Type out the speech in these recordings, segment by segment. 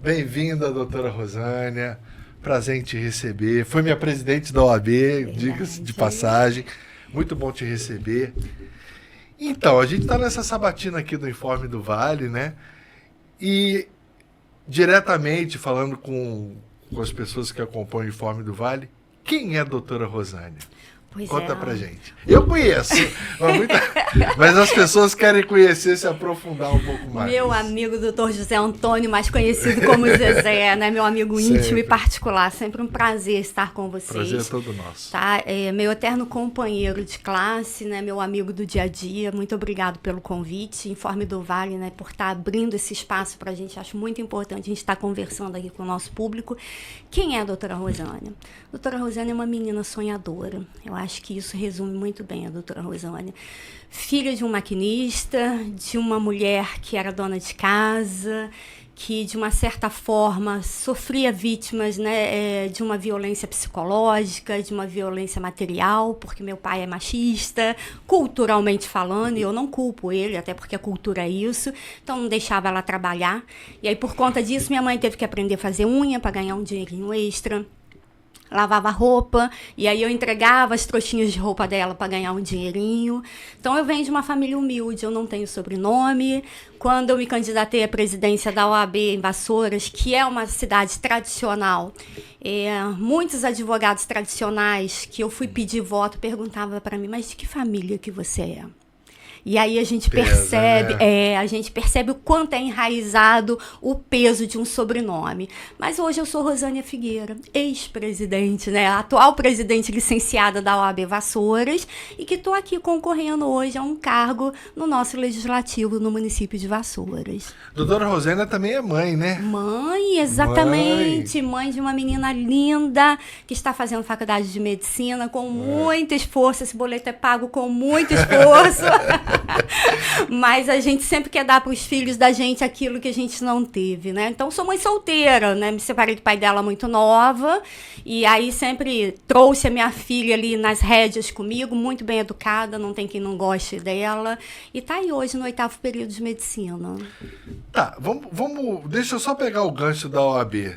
Bem-vinda, doutora Rosânia. Prazer em te receber. Foi minha presidente da OAB, diga-se de passagem. Muito bom te receber. Então, a gente está nessa sabatina aqui do Informe do Vale, né? E diretamente falando com as pessoas que acompanham o Informe do Vale, quem é a doutora Rosânia? Conta pra gente. Eu conheço, mas as pessoas querem conhecer, se aprofundar um pouco mais. Meu amigo doutor José Antônio, mais conhecido como Zezé, né? Meu amigo íntimo e particular. Sempre um prazer estar com vocês. Prazer é todo nosso. Tá? Meu eterno companheiro de classe, né? Meu amigo do dia a dia. Muito obrigado pelo convite. Informe do Vale, né? Por estar abrindo esse espaço pra gente. Acho muito importante a gente estar conversando aqui com o nosso público. Quem é a doutora Rosânia? A doutora Rosânia é uma menina sonhadora. Eu acho que isso resume muito bem a doutora Rosânia. Filha de um maquinista, de uma mulher que era dona de casa, que de uma certa forma sofria vítimas, né, de uma violência psicológica, de uma violência material, porque meu pai é machista, culturalmente falando, e eu não culpo ele, até porque a cultura é isso, então não deixava ela trabalhar. E aí, por conta disso, minha mãe teve que aprender a fazer unha para ganhar um dinheirinho extra. Lavava roupa, e aí eu entregava as trouxinhas de roupa dela para ganhar um dinheirinho. Então eu venho de uma família humilde, eu não tenho sobrenome. Quando eu me candidatei à presidência da OAB em Vassouras, que é uma cidade tradicional, muitos advogados tradicionais que eu fui pedir voto perguntavam para mim, mas de que família que você é? E aí a gente percebe, né? A gente percebe o quanto é enraizado o peso de um sobrenome. Mas hoje eu sou Rosânia Figueira, ex-presidente, né? Atual presidente licenciada da OAB Vassouras, e que estou aqui concorrendo hoje a um cargo no nosso legislativo no município de Vassouras. Doutora Rosânia também é mãe, né? Mãe, exatamente. Mãe de uma menina linda que está fazendo faculdade de medicina com muito esforço. Esse boleto é pago com muito esforço. Mas a gente sempre quer dar para os filhos da gente aquilo que a gente não teve, né? Então, sou mãe solteira, né? Me separei do pai dela muito nova. E aí sempre trouxe a minha filha ali nas rédeas comigo, muito bem educada, não tem quem não goste dela. E tá aí hoje no 8º período de medicina. Tá, vamos deixa eu só pegar o gancho da OAB.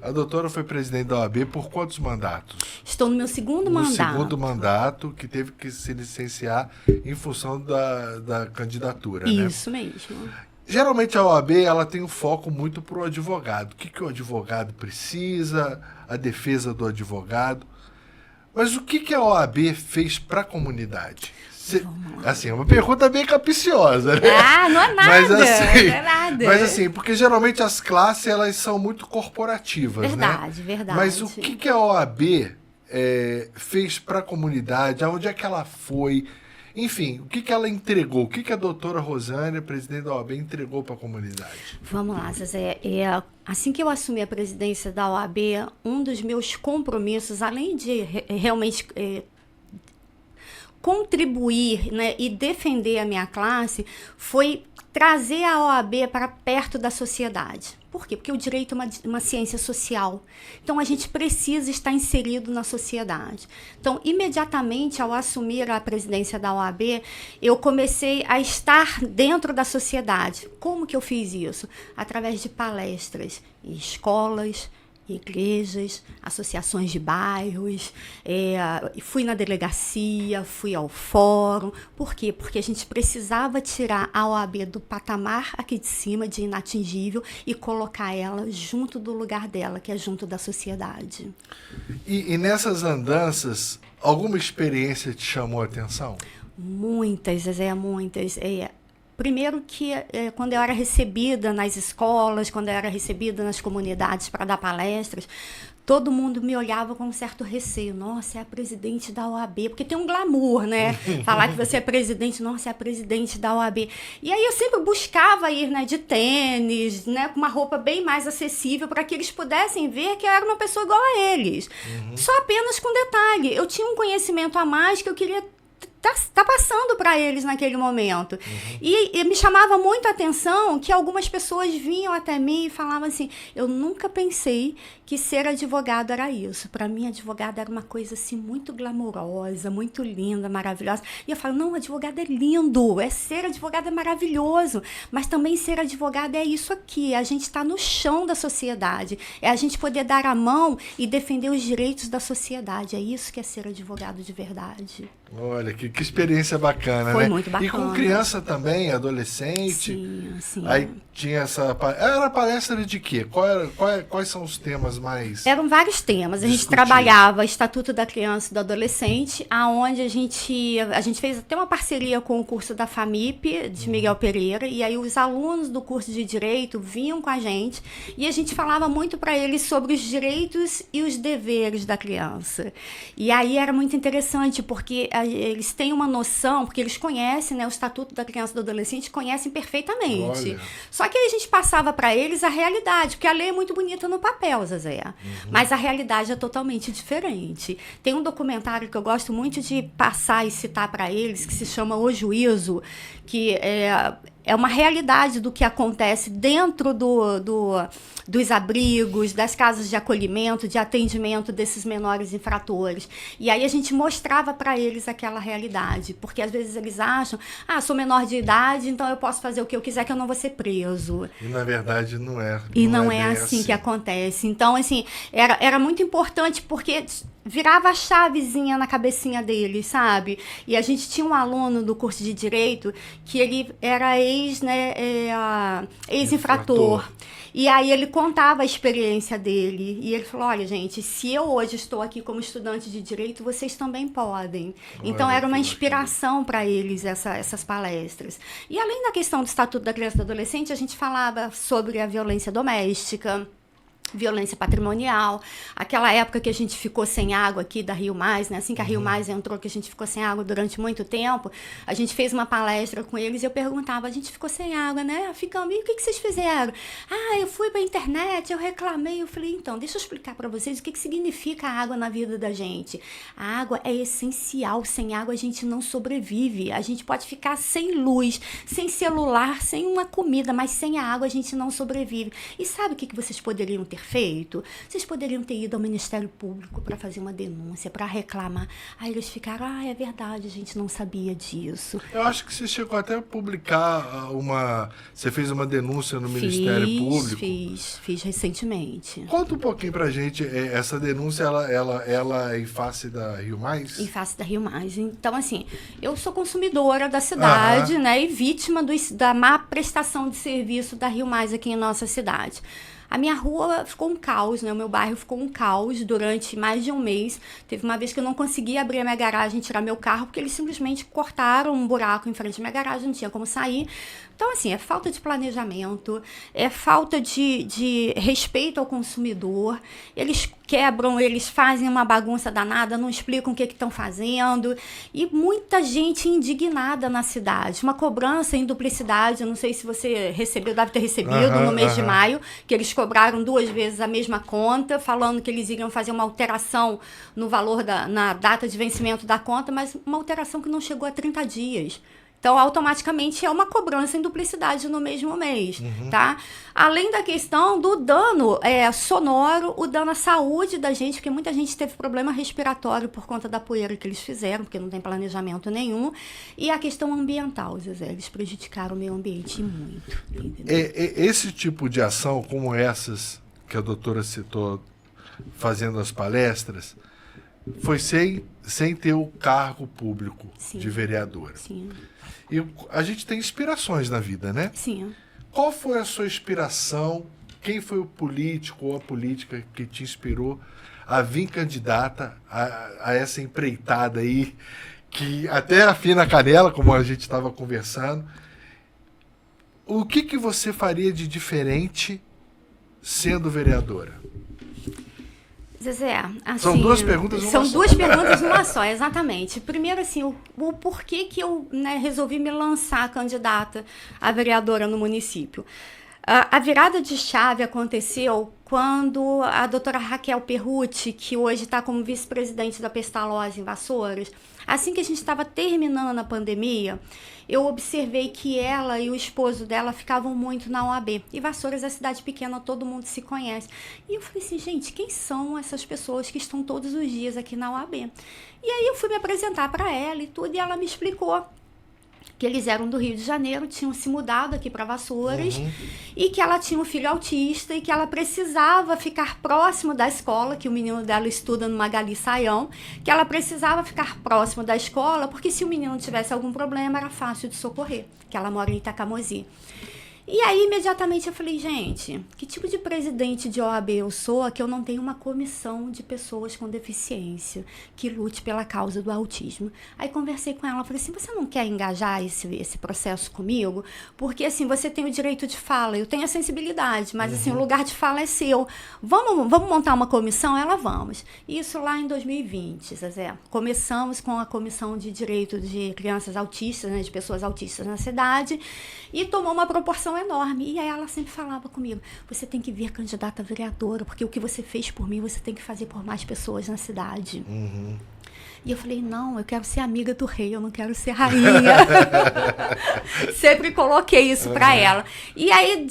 A doutora foi presidente da OAB por quantos mandatos? Estou no meu segundo mandato. No segundo mandato, que teve que se licenciar em função da candidatura, né? Isso mesmo. Geralmente a OAB ela tem um foco muito para o advogado. O que o advogado precisa, a defesa do advogado. Mas o que a OAB fez para a comunidade? Assim, é uma pergunta bem capciosa, né? Ah, não é nada, mas, assim, não é nada. Mas assim, porque geralmente as classes elas são muito corporativas, verdade, né? Verdade. Mas o que a OAB fez para a comunidade? Aonde é que ela foi? Enfim, o que ela entregou? O que a doutora Rosânia, presidente da OAB, entregou para a comunidade? Vamos lá, Zezé. Assim que eu assumi a presidência da OAB, um dos meus compromissos, além de realmente contribuir, né, e defender a minha classe, foi trazer a OAB para perto da sociedade. Por quê? Porque o direito é uma ciência social. Então, a gente precisa estar inserido na sociedade. Então, imediatamente, ao assumir a presidência da OAB, eu comecei a estar dentro da sociedade. Como que eu fiz isso? Através de palestras em escolas, igrejas, associações de bairros, fui na delegacia, fui ao fórum. Por quê? Porque a gente precisava tirar a OAB do patamar aqui de cima, de inatingível, e colocar ela junto do lugar dela, que é junto da sociedade. E nessas andanças, alguma experiência te chamou a atenção? Muitas, Zezé, muitas. Primeiro que quando eu era recebida nas escolas, quando eu era recebida nas comunidades para dar palestras, todo mundo me olhava com um certo receio. Nossa, é a presidente da OAB. Porque tem um glamour, né? Falar que você é presidente, nossa, é a presidente da OAB. E aí eu sempre buscava ir, né, de tênis, né, com uma roupa bem mais acessível para que eles pudessem ver que eu era uma pessoa igual a eles. Só apenas com detalhe. Eu tinha um conhecimento a mais que eu queria tá passando para eles naquele momento. E me chamava muito a atenção que algumas pessoas vinham até mim e falavam assim, eu nunca pensei que ser advogado era isso. Para mim, advogado era uma coisa assim muito glamourosa, muito linda, maravilhosa. E eu falo, não, advogado é lindo, ser advogado é maravilhoso, mas também ser advogado é isso aqui, a gente está no chão da sociedade, é a gente poder dar a mão e defender os direitos da sociedade, é isso que é ser advogado de verdade. Olha, que experiência bacana, Foi né? muito bacana. E com criança também, adolescente. Sim. Aí tinha essa... Era palestra de quê? Quais são os temas mais... Eram vários temas. A gente trabalhava Estatuto da Criança e do Adolescente, aonde a gente fez até uma parceria com o curso da FAMIP, de Miguel Pereira, e aí os alunos do curso de Direito vinham com a gente, e a gente falava muito para eles sobre os direitos e os deveres da criança. E aí era muito interessante, porque eles têm uma noção, porque eles conhecem, né, o Estatuto da Criança e do Adolescente, conhecem perfeitamente. Olha. Só que aí a gente passava para eles a realidade, porque a lei é muito bonita no papel, Zezé, mas a realidade é totalmente diferente. Tem um documentário que eu gosto muito de passar e citar para eles, que se chama O Juízo, que é uma realidade do que acontece dentro dos abrigos, das casas de acolhimento, de atendimento desses menores infratores. E aí a gente mostrava para eles aquela realidade, porque às vezes eles acham, sou menor de idade, então eu posso fazer o que eu quiser que eu não vou ser preso. E na verdade não é. E não é assim que acontece. Então, assim, era muito importante porque virava a chavezinha na cabecinha deles, sabe? E a gente tinha um aluno do curso de Direito que ele era ex-infrator. E aí ele contava a experiência dele. E ele falou, olha, gente, se eu hoje estou aqui como estudante de Direito, vocês também podem. Então, era uma inspiração para eles essas palestras. E além da questão do Estatuto da Criança e do Adolescente, a gente falava sobre a violência doméstica, violência patrimonial, aquela época que a gente ficou sem água aqui da Rio Mais, né? Assim que a Rio Mais entrou, que a gente ficou sem água durante muito tempo, a gente fez uma palestra com eles e eu perguntava, a gente ficou sem água, né? Ficamos, e o que vocês fizeram? Eu fui pra internet, eu reclamei, eu falei, então, deixa eu explicar para vocês o que significa a água na vida da gente. A água é essencial, sem água a gente não sobrevive, a gente pode ficar sem luz, sem celular, sem uma comida, mas sem a água a gente não sobrevive. E sabe o que vocês poderiam ter feito? Vocês poderiam ter ido ao Ministério Público para fazer uma denúncia, para reclamar. Aí eles ficaram, é verdade, a gente não sabia disso. Eu acho que você chegou até a publicar você fez uma denúncia no Ministério Público. Fiz recentemente. Conta um pouquinho pra gente, essa denúncia, ela é em face da Rio Mais? Em face da Rio Mais. Então, assim, eu sou consumidora da cidade, né, e vítima da má prestação de serviço da Rio Mais aqui em nossa cidade. A minha rua ficou um caos, né? O meu bairro ficou um caos durante mais de um mês. Teve uma vez que eu não consegui abrir a minha garagem e tirar meu carro, porque eles simplesmente cortaram um buraco em frente à minha garagem, não tinha como sair. Então, assim, é falta de planejamento, é falta de respeito ao consumidor. Eles quebram, eles fazem uma bagunça danada, não explicam o que estão fazendo. E muita gente indignada na cidade. Uma cobrança em duplicidade, eu não sei se você recebeu, deve ter recebido no mês de maio, que eles cobraram 2 vezes a mesma conta, falando que eles iriam fazer uma alteração no valor na data de vencimento da conta, mas uma alteração que não chegou a 30 dias. Então, automaticamente, é uma cobrança em duplicidade no mesmo mês, tá? Além da questão do dano sonoro, o dano à saúde da gente, porque muita gente teve problema respiratório por conta da poeira que eles fizeram, porque não tem planejamento nenhum. E a questão ambiental, Zezé, eles prejudicaram o meio ambiente muito. Esse tipo de ação, como essas que a doutora citou, fazendo as palestras, foi sem ter o cargo público de vereadora. Sim. E a gente tem inspirações na vida, né? Sim. Qual foi a sua inspiração? Quem foi o político ou a política que te inspirou a vir candidata a essa empreitada aí, que até afina a canela, como a gente estava conversando? O que você faria de diferente sendo vereadora? Zezé, assim, são 2 perguntas numa só. São 2 perguntas numa só, exatamente. Primeiro, assim, o porquê que eu resolvi me lançar candidata a vereadora no município. A virada de chave aconteceu quando a doutora Raquel Perrucci, que hoje está como vice-presidente da Pestalozzi em Vassouras, assim que a gente estava terminando a pandemia, eu observei que ela e o esposo dela ficavam muito na OAB. E Vassouras é cidade pequena, todo mundo se conhece. E eu falei assim, gente, quem são essas pessoas que estão todos os dias aqui na OAB? E aí eu fui me apresentar para ela e tudo, e ela me explicou que eles eram do Rio de Janeiro, tinham se mudado aqui para Vassouras, e que ela tinha um filho autista e que ela precisava ficar próximo da escola, que o menino dela estuda no Magali Saião, que ela precisava ficar próximo da escola, porque se o menino tivesse algum problema, era fácil de socorrer, que ela mora em Itacamozi. E aí, imediatamente, eu falei, gente, que tipo de presidente de OAB eu sou que eu não tenho uma comissão de pessoas com deficiência que lute pela causa do autismo? Aí conversei com ela, falei assim, você não quer engajar esse processo comigo? Porque, assim, você tem o direito de fala, eu tenho a sensibilidade, mas, assim, o lugar de fala é seu. Vamos montar uma comissão? Ela, vamos. Isso lá em 2020, Zezé. Começamos com a Comissão de Direito de Crianças Autistas, né, de pessoas autistas na cidade, e tomou uma proporção enorme. E aí ela sempre falava comigo, você tem que vir candidata a vereadora, porque o que você fez por mim, você tem que fazer por mais pessoas na cidade. E eu falei, não, eu quero ser amiga do rei, eu não quero ser rainha. Sempre coloquei isso para ela. E aí,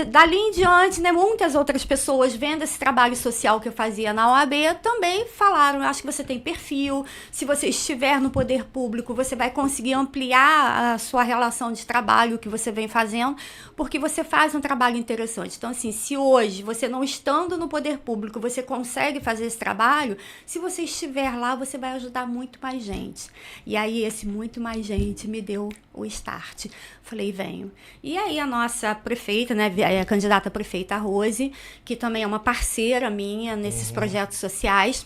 dali em diante, né, muitas outras pessoas, vendo esse trabalho social que eu fazia na OAB, também falaram, eu acho que você tem perfil, se você estiver no poder público, você vai conseguir ampliar a sua relação de trabalho que você vem fazendo, porque você faz um trabalho interessante. Então, assim, se hoje, você não estando no poder público, você consegue fazer esse trabalho, se você estiver lá, você vai ajudar muito mais gente. E aí esse muito mais gente me deu o start. Falei, venho. E aí a nossa prefeita, né, a candidata prefeita Rose, que também é uma parceira minha nesses projetos sociais,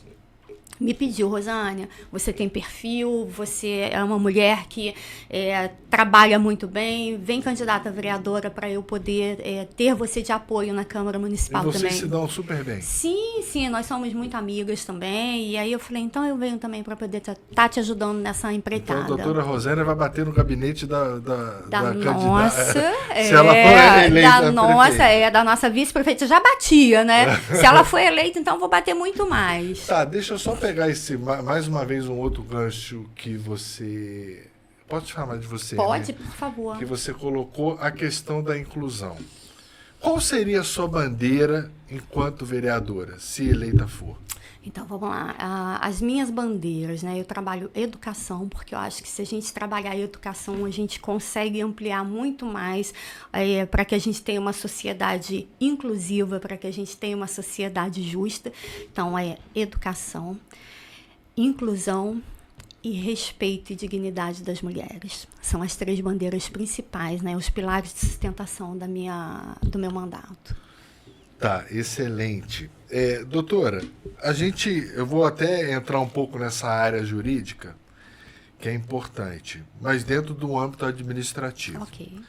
me pediu, Rosânia, você tem perfil, você é uma mulher que trabalha muito bem, vem candidata a vereadora para eu poder ter você de apoio na Câmara Municipal também. E vocês se dão super bem. Sim, nós somos muito amigas também, e aí eu falei, então eu venho também para poder estar te ajudando nessa empreitada. Então a doutora Rosânia vai bater no gabinete da nossa, candidata. Se ela for eleita da nossa vice-prefeita, já batia, né? Se ela for eleita, então eu vou bater muito mais. Tá, deixa eu só pegar mais uma vez um outro gancho que você... Pode chamar de você, Pode, né? Por favor. Que você colocou a questão da inclusão. Qual seria a sua bandeira enquanto vereadora, se eleita for? Então, vamos lá. As minhas bandeiras, né? Eu trabalho educação, porque eu acho que se a gente trabalhar educação, a gente consegue ampliar muito mais para que a gente tenha uma sociedade inclusiva, para que a gente tenha uma sociedade justa. Então, educação, inclusão e respeito e dignidade das mulheres. São as 3 bandeiras principais, né? Os pilares de sustentação do meu mandato. Tá, excelente. Doutora, eu vou até entrar um pouco nessa área jurídica, que é importante, mas dentro do âmbito administrativo. Ok.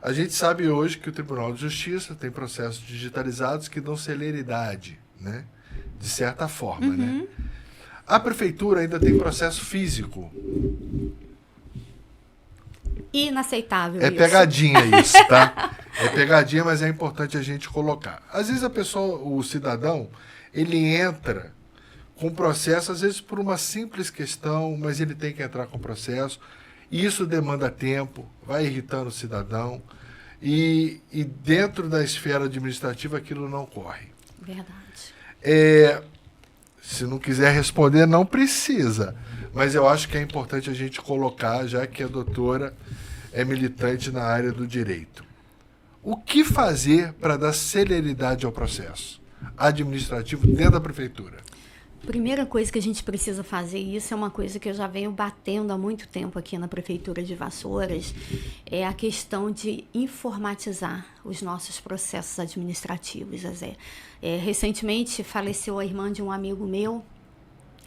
A gente sabe hoje que o Tribunal de Justiça tem processos digitalizados que dão celeridade, né? De certa forma, né? A prefeitura ainda tem processo físico. Inaceitável isso. É pegadinha isso, tá? É pegadinha, mas é importante a gente colocar. Às vezes o cidadão, ele entra com processo, às vezes por uma simples questão, mas ele tem que entrar com processo. E isso demanda tempo, vai irritando o cidadão. E dentro da esfera administrativa aquilo não corre. Verdade. Se não quiser responder, não precisa. Mas eu acho que é importante a gente colocar, já que a doutora é militante na área do direito. O que fazer para dar celeridade ao processo administrativo dentro da prefeitura? Primeira coisa que a gente precisa fazer, isso é uma coisa que eu já venho batendo há muito tempo aqui na Prefeitura de Vassouras, é a questão de informatizar os nossos processos administrativos, Zezé. Recentemente faleceu a irmã de um amigo meu,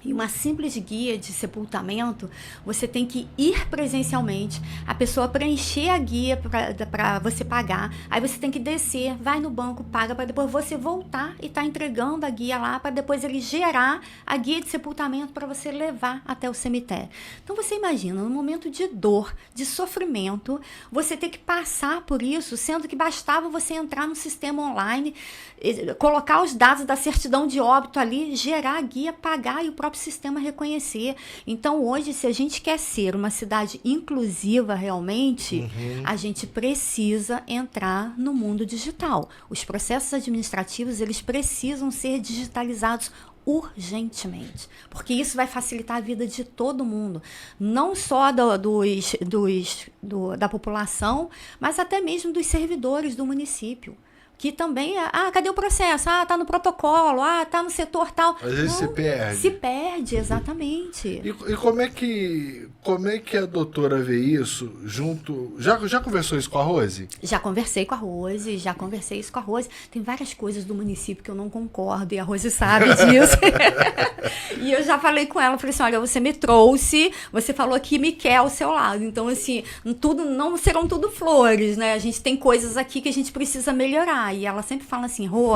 E uma simples guia de sepultamento, você tem que ir presencialmente, a pessoa preencher a guia para você pagar, aí você tem que descer, vai no banco, paga, para depois você voltar e tá entregando a guia lá, para depois ele gerar a guia de sepultamento para você levar até o cemitério. Então você imagina, no momento de dor, de sofrimento, você ter que passar por isso, sendo que bastava você entrar no sistema online, colocar os dados da certidão de óbito ali, gerar a guia, pagar e o próprio sistema reconhecer. Então hoje, se a gente quer ser uma cidade inclusiva realmente, a gente precisa entrar no mundo digital. Os processos administrativos, eles precisam ser digitalizados urgentemente, porque isso vai facilitar a vida de todo mundo, não só da população, mas até mesmo dos servidores do município. Que também, cadê o processo? Tá no protocolo, tá no setor tal. Às vezes se perde. Se perde, exatamente. E como é que a doutora vê isso junto... Já conversou isso com a Rose? Já conversei com a Rose, Tem várias coisas do município que eu não concordo, e a Rose sabe disso. E eu já falei com ela, falei assim, olha, você me trouxe, você falou que me quer ao seu lado. Então, assim, não serão tudo flores, né? A gente tem coisas aqui que a gente precisa melhorar. E ela sempre fala assim, Rô,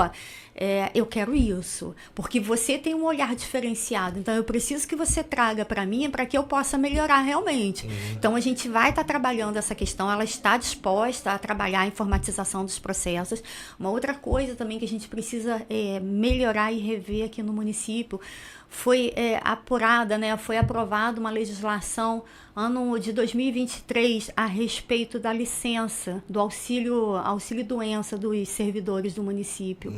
eu quero isso, porque você tem um olhar diferenciado, então eu preciso que você traga para mim para que eu possa melhorar realmente. Então a gente vai estar trabalhando essa questão, ela está disposta a trabalhar a informatização dos processos. Uma outra coisa também que a gente precisa melhorar e rever aqui no município foi apurada, né, foi aprovada uma legislação ano de 2023 a respeito da licença, do auxílio-doença dos servidores do município.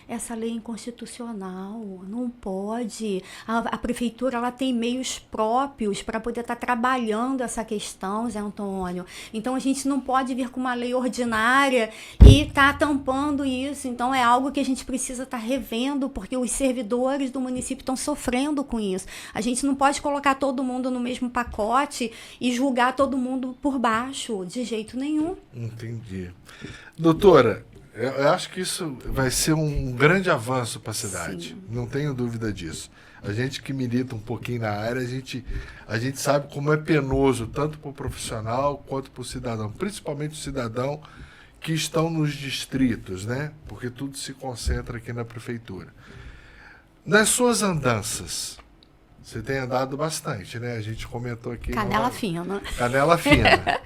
Essa lei é inconstitucional, não pode. A prefeitura ela tem meios próprios para poder estar trabalhando essa questão, Zé Antônio. Então a gente não pode vir com uma lei ordinária e estar tampando isso. Então é algo que a gente precisa estar revendo, porque os servidores do município estão sofrendo com isso. A gente não pode colocar todo mundo no mesmo pacote e julgar todo mundo por baixo, de jeito nenhum. Entendi. Doutora, eu acho que isso vai ser um grande avanço para a cidade. Sim. Não tenho dúvida disso. A gente que milita um pouquinho na área, a gente sabe como é penoso, tanto para o profissional quanto para o cidadão, principalmente o cidadão que estão nos distritos, né? Porque tudo se concentra aqui na prefeitura. Nas suas andanças, você tem andado bastante, né? A gente comentou aqui... Canela fina. Canela fina.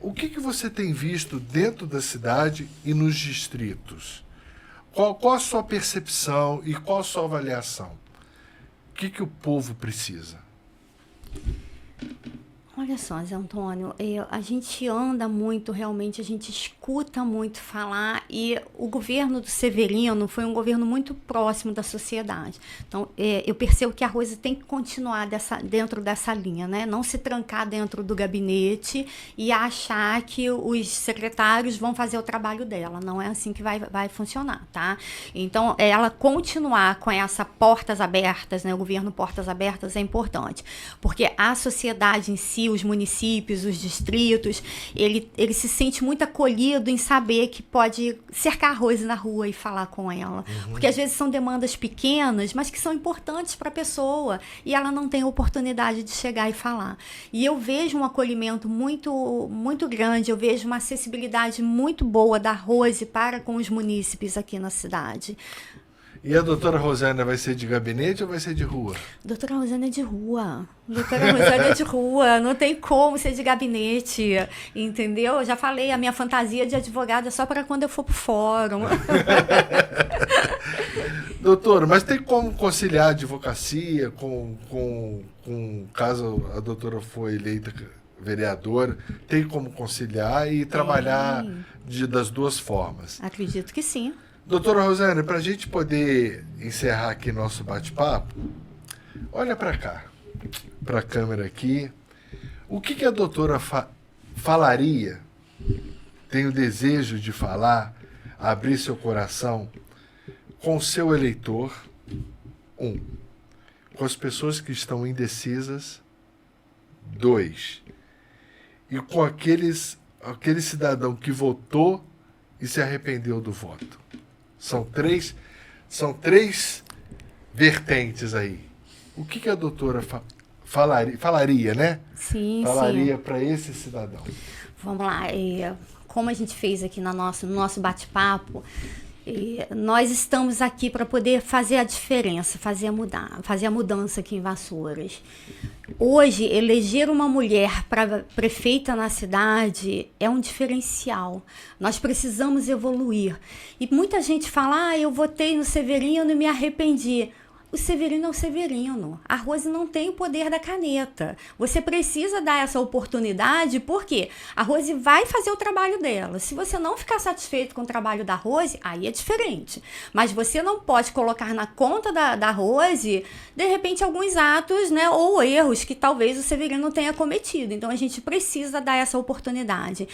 O que você tem visto dentro da cidade e nos distritos? Qual a sua percepção e qual a sua avaliação? O que o povo precisa? Olha só, Zé Antônio, a gente anda muito, realmente, a gente escuta muito falar, e o governo do Severino foi um governo muito próximo da sociedade. Então, eu percebo que a Rose tem que continuar dentro dessa linha, né? Não se trancar dentro do gabinete e achar que os secretários vão fazer o trabalho dela. Não é assim que vai funcionar, tá? Então, ela continuar com essa portas abertas, né? O governo portas abertas é importante, porque a sociedade em si, os municípios, os distritos, ele se sente muito acolhido em saber que pode cercar a Rose na rua e falar com ela. Porque às vezes são demandas pequenas, mas que são importantes para a pessoa, e ela não tem a oportunidade de chegar e falar. E eu vejo um acolhimento muito, muito grande, eu vejo uma acessibilidade muito boa da Rose para com os munícipes aqui na cidade. E a doutora Rosânia vai ser de gabinete ou vai ser de rua? Doutora Rosânia é de rua. Doutora Rosânia é de rua. Não tem como ser de gabinete, entendeu? Eu já falei, a minha fantasia de advogada é só para quando eu for pro fórum. Doutora, mas tem como conciliar a advocacia com caso a doutora for eleita vereadora, tem como conciliar e trabalhar das duas formas? Acredito que sim. Doutora Rosânia, para a gente poder encerrar aqui nosso bate-papo, olha para cá, para a câmera aqui. O que a doutora falaria, tem o desejo de falar, abrir seu coração com o seu eleitor? Com as pessoas que estão indecisas. 2, e com aquele cidadão que votou e se arrependeu do voto. São três vertentes aí. o que a doutora falaria, né? Sim, Falaria para esse cidadão. Vamos lá. Como a gente fez aqui no nosso bate-papo, nós estamos aqui para poder fazer a diferença, fazer a mudança aqui em Vassouras. Hoje, eleger uma mulher para prefeita na cidade é um diferencial. Nós precisamos evoluir. E muita gente fala, eu votei no Severino e me arrependi. O Severino é o Severino. A Rose não tem o poder da caneta. Você precisa dar essa oportunidade, porque a Rose vai fazer o trabalho dela. Se você não ficar satisfeito com o trabalho da Rose, aí é diferente. Mas você não pode colocar na conta da Rose, de repente, alguns atos, né, ou erros que talvez o Severino tenha cometido. Então, a gente precisa dar essa oportunidade.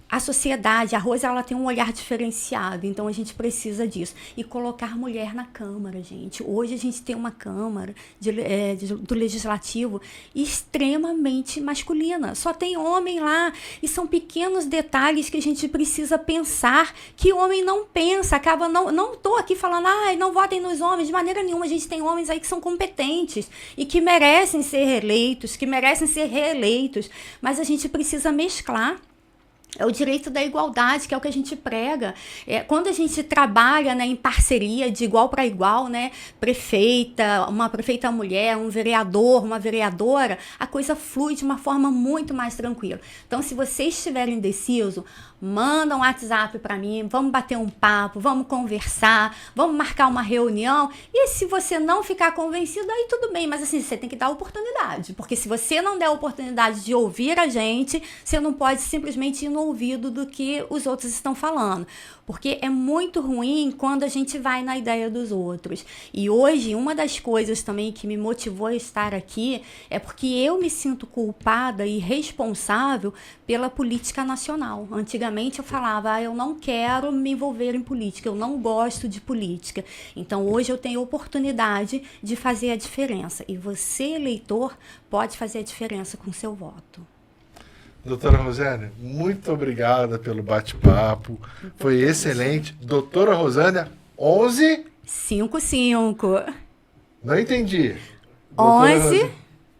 A sociedade, a Rose, ela tem um olhar diferenciado, então a gente precisa disso. E colocar mulher na Câmara, gente. Hoje a gente tem uma Câmara do Legislativo extremamente masculina. Só tem homem lá. E são pequenos detalhes que a gente precisa pensar, que o homem não pensa. Acaba, não estou aqui falando, não votem nos homens. De maneira nenhuma, a gente tem homens aí que são competentes e que merecem ser eleitos, que merecem ser reeleitos. Mas a gente precisa mesclar. É o direito da igualdade, que é o que a gente prega. Quando a gente trabalha, né, em parceria, de igual para igual, né, uma prefeita mulher, um vereador, uma vereadora, a coisa flui de uma forma muito mais tranquila. Então, se vocês estiverem indecisos, manda um WhatsApp para mim, vamos bater um papo, vamos conversar, vamos marcar uma reunião. E se você não ficar convencido, aí tudo bem, mas assim, você tem que dar oportunidade, porque se você não der a oportunidade de ouvir a gente, você não pode simplesmente ir no ouvido do que os outros estão falando, porque é muito ruim quando a gente vai na ideia dos outros. E hoje, uma das coisas também que me motivou a estar aqui é porque eu me sinto culpada e responsável pela política nacional. Antigamente eu falava, eu não quero me envolver em política, eu não gosto de política. Então hoje eu tenho a oportunidade de fazer a diferença. E você, eleitor, pode fazer a diferença com seu voto. Doutora Rosânia, muito obrigada pelo bate-papo. Foi excelente. Doutora Rosânia, 55. Não entendi. 11.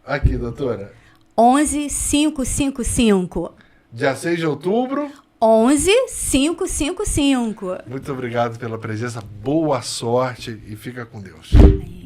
Aqui, doutora. 11555. Dia 6 de outubro. 11555. Muito obrigado pela presença. Boa sorte e fica com Deus. Amém.